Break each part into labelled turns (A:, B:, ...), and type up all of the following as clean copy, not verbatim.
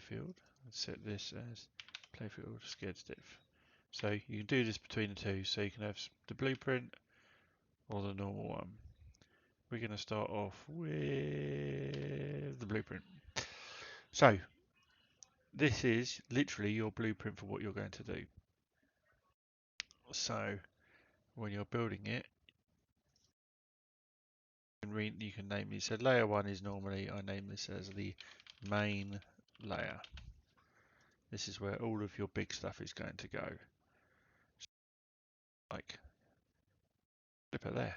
A: playfield and set this as playfield scared stiff. So you can do this between the two, so you can have the blueprint or the normal one. We're going to start off with the blueprint. So this is literally your blueprint for what you're going to do. So when you're building it, you can name these. So layer 1 is normally, I name this as the main layer. This is where all of your big stuff is going to go. Like flipper there.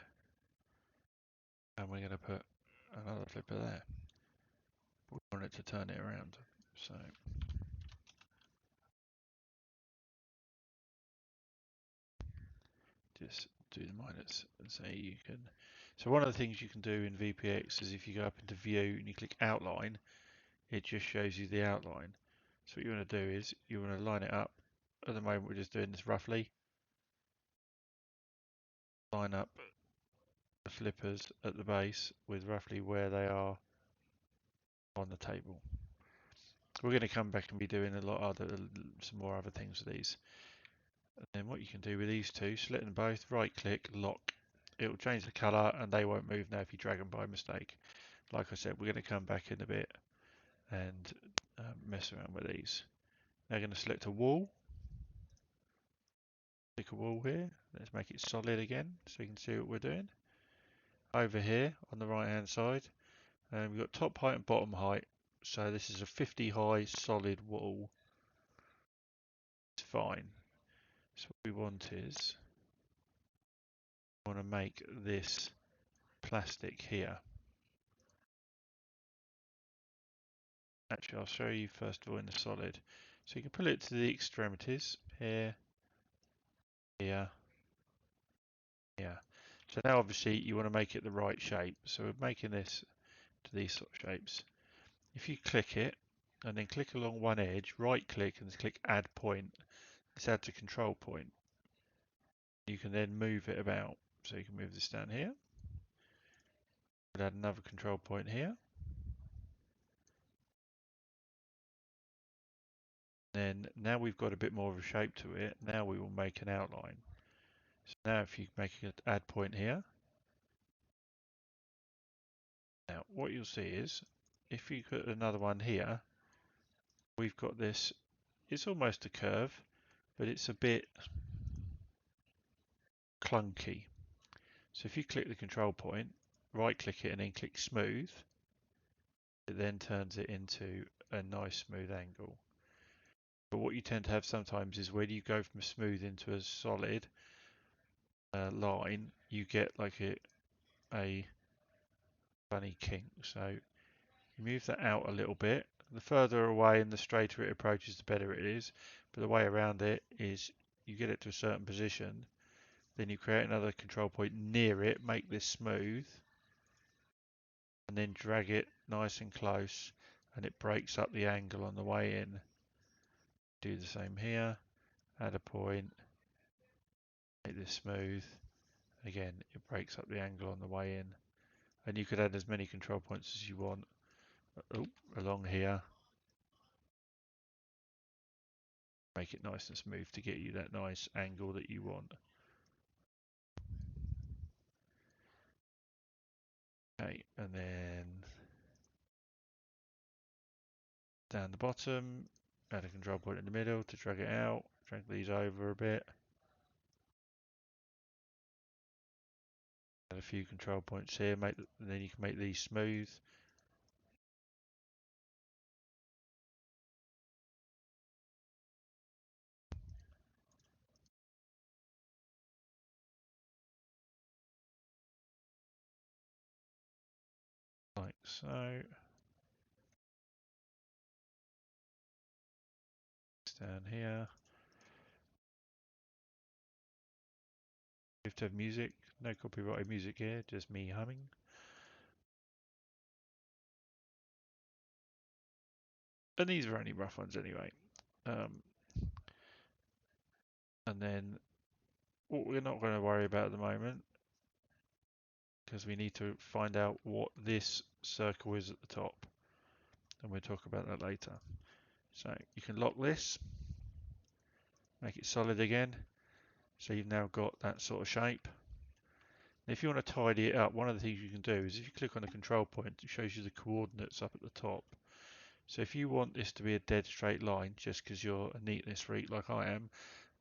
A: And we're going to put another flipper there. We want it to turn it around. So just do the minus and say you can. So one of the things you can do in VPX is if you go up into view and you click outline, it just shows you the outline. So what you want to do is you want to line it up. At the moment we're just doing this roughly. Line up the flippers at the base with roughly where they are on the table. We're going to come back and be doing some more other things with these. And then what you can do with these two, select them both, right click, lock. It will change the color and they won't move now if you drag them by mistake. Like I said, we're going to come back in a bit and mess around with these. Now I'm going to select a wall. Click a wall here. Let's make it solid again so you can see what we're doing. Over here on the right hand side, we've got top height and bottom height. So this is a 50 high solid wall. It's fine. So what we want is, we want to make this plastic here. Actually, I'll show you first of all in the solid. So you can pull it to the extremities, here, here, here. So now obviously you want to make it the right shape. So we're making this to these sort of shapes. If you click it and then click along one edge, right click and click add point. This adds a control point. You can then move it about. So you can move this down here. Add another control point here. Then now we've got a bit more of a shape to it. Now we will make an outline. So now if you make an add point here. Now what you'll see is if you put another one here, we've got this, it's almost a curve, but it's a bit clunky. So if you click the control point, right click it and then click smooth, it then turns it into a nice smooth angle. But what you tend to have sometimes is when you go from smooth into a solid line, you get like a funny kink. So you move that out a little bit. The further away and the straighter it approaches, the better it is. But the way around it is you get it to a certain position, then you create another control point near it, make this smooth, and then drag it nice and close, and it breaks up the angle on the way in. Do the same here, add a point, make this smooth. Again, it breaks up the angle on the way in. And you could add as many control points as you want along here. Make it nice and smooth to get you that nice angle that you want. Okay, and then down the bottom, add a control point in the middle to drag it out, drag these over a bit. Add a few control points here, and then you can make these smooth. Like so. Down here. You have to have music. No copyrighted music here, just me humming. And these are only rough ones anyway. And then what we're not going to worry about at the moment, because we need to find out what this circle is at the top. And we'll talk about that later. So you can lock this, make it solid again. So you've now got that sort of shape. And if you want to tidy it up, one of the things you can do is if you click on the control point, it shows you the coordinates up at the top. So if you want this to be a dead straight line, just because you're a neatness freak like I am,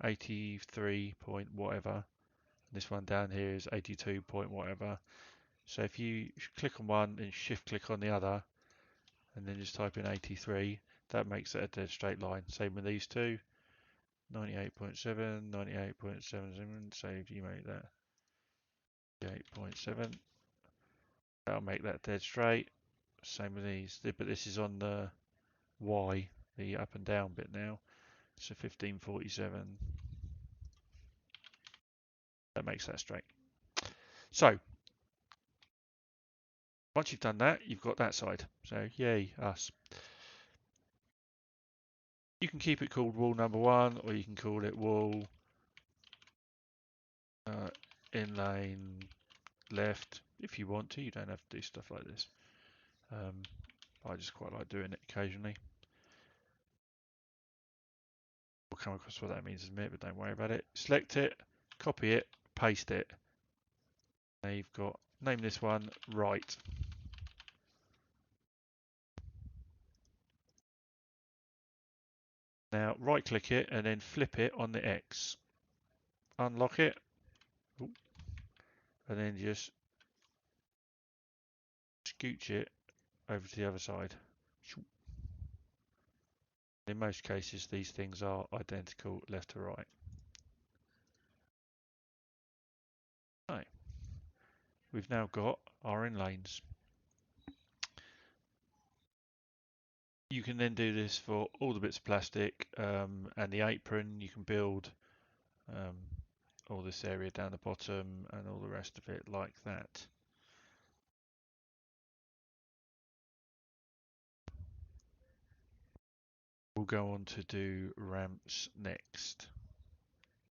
A: 83 point whatever, this one down here is 82 point whatever. So if you click on one and shift click on the other, and then just type in 83, that makes it a dead straight line. Same with these two, 98.7, 98.77, so if you make that 8.7, that'll make that dead straight. Same with these, but this is on the Y, the up and down bit now. So 1547, that makes that straight. So once you've done that, you've got that side. So yay, us. You can keep it called wall number one, or you can call it wall in lane left if you want to. You don't have to do stuff like this. I just quite like doing it occasionally. We'll come across what that means in a minute, but don't worry about it. Select it, copy it, paste it. Now you've got, name this one right. Now right click it and then flip it on the X. Unlock it. Ooh, and then just scooch it over to the other side. In most cases, these things are identical left to right. Right. We've now got our in lanes. You can then do this for all the bits of plastic and the apron. You can build all this area down the bottom and all the rest of it like that. We'll go on to do ramps next.